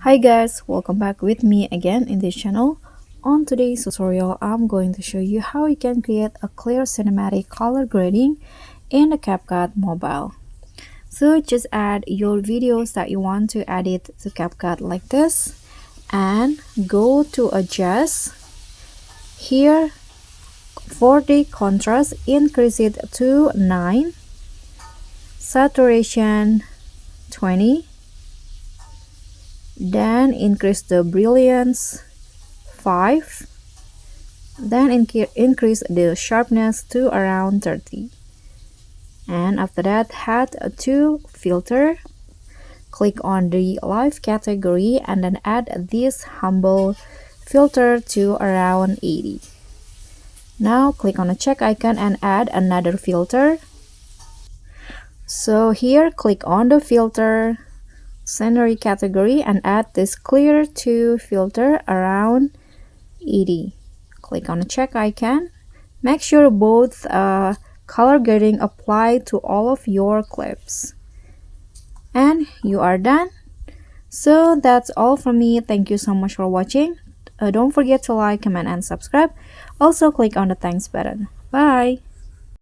Hi guys, welcome back with me again in this channel. On today's tutorial, I'm going to show you how you can create a clear cinematic color grading in the CapCut Mobile. So just add your videos that you want to edit to CapCut like this and go to adjust. Here for the contrast, increase it to 9, saturation 20, then increase the brilliance 5, then increase the sharpness to around 30, and after that add a 2 filter. Click on the live category and then add this humble filter to around 80. Now click on the check icon and add another filter. So here click on the filter scenery category and add this clear 2 filter around 80. Click on the check icon. Make sure both color grading apply to all of your clips. And you are done. So that's all from me. Thank you so much for watching. Don't forget to like, comment, and subscribe. Also click on the thanks button. Bye.